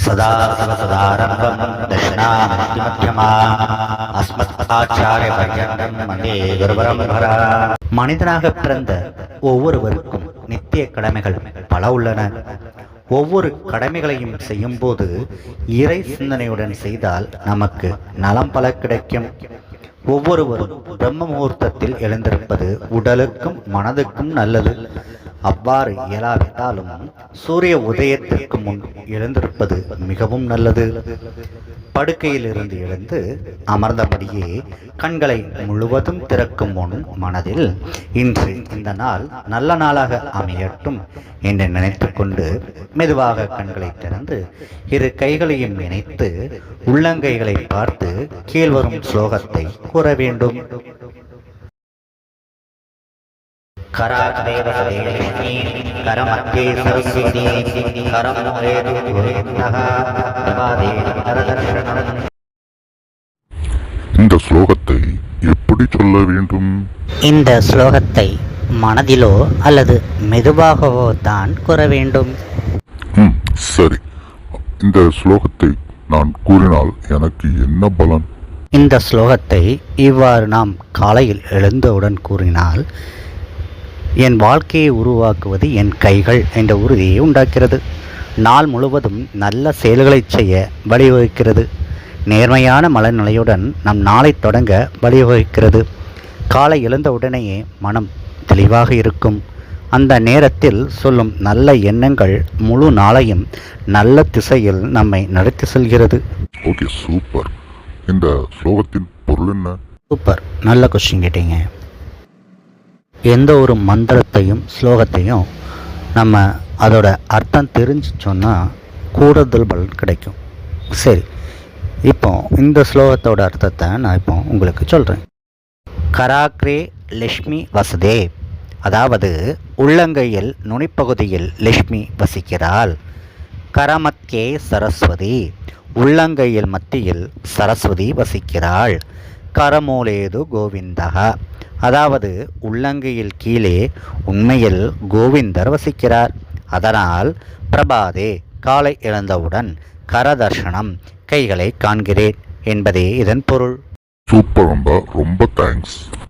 சதாசிவசதாரம்பம் தட்சிணாமூர்த்திமத்யமா அஸ்மத்ஆச்சார்யபர்யந்தம் வந்தே குருபரம்பரா. மனிதனாக பிறந்த ஒவ்வொருவருக்கும் நித்திய கடமைகள் பல உள்ளன. ஒவ்வொரு கடமைகளையும் செய்யும் போது இறை சிந்தனையுடன் செய்தால் நமக்கு நலம் பல கிடைக்கும். ஒவ்வொருவரும் பிரம்ம முகூர்த்தத்தில் எழுந்திருப்பது உடலுக்கும் மனதுக்கும் நல்லது. அவ்வாறு இயலாவிட்டாலும் சூரிய உதயத்திற்கு முன் எழுந்திருப்பது மிகவும் நல்லது. படுக்கையில் இருந்து எழுந்து அமர்ந்தபடியே கண்களை முழுவதும் திறக்கும் முன் மனதில் இன்று இந்த நாள் நல்ல நாளாக அமையட்டும் என்று நினைத்து கொண்டு மெதுவாக கண்களை திறந்து இரு கைகளையும் இணைத்து உள்ளங்கைகளை பார்த்து கீழ்வரும் ஸ்லோகத்தை கூற வேண்டும். இந்த ஸ்லோகத்தை எப்படி சொல்ல வேண்டும்? இந்த ஸ்லோகத்தை மனதிலோ அல்லது மெதுவாகவோ தான் கூற வேண்டும். சரி, இந்த ஸ்லோகத்தை நான் கூறினால் எனக்கு என்ன பலன்? இந்த ஸ்லோகத்தை இவ்வாறு நாம் காலையில் எழுந்தவுடன் கூறினால் என் வாழ்க்கையை உருவாக்குவது என் கைகள் என்ற உறுதியை உண்டாக்கிறது. நாள் முழுவதும் நல்ல செயல்களை செய்ய வழிவகுக்கிறது. நேர்மையான மனநிலையுடன் நம் நாளை தொடங்க வழிவகுக்கிறது. காலை எழுந்தவுடனேயே மனம் தெளிவாக இருக்கும். அந்த நேரத்தில் சொல்லும் நல்ல எண்ணங்கள் முழு நாளையும் நல்ல திசையில் நம்மை நடத்தி செல்கிறது. Okay, super. இந்த ஸ்லோகத்தின் பொருள் என்ன? சூப்பர், நல்ல கொஸ்டின் கேட்டீங்க. எந்த ஒரு மந்திரத்தையும் ஸ்லோகத்தையும் நம்ம அதோட அர்த்தம் தெரிஞ்சு சொன்னால் கூடுதல் பலன் கிடைக்கும். சரி, இப்போ இந்த ஸ்லோகத்தோட அர்த்தத்தை நான் இப்போ உங்களுக்கு சொல்கிறேன். கராக்ரே லக்ஷ்மி வசதே, அதாவது உள்ளங்கையில் நுனிப்பகுதியில் லக்ஷ்மி வசிக்கிறாள். கரமத்தியே சரஸ்வதி, உள்ளங்கையில் மத்தியில் சரஸ்வதி வசிக்கிறாள். கரமூலேது கோவிந்தகா, அதாவது உள்ளங்கையில் கீழே உண்மையில் கோவிந்தர் வசிக்கிறார். அதனால் பிரபாதே, காலை எழுந்தவுடன் கரதர்ஷனம், கைகளை காண்கிறேன் என்பதே இதன் பொருள். சூப்பர், ரொம்ப தேங்க்ஸ்.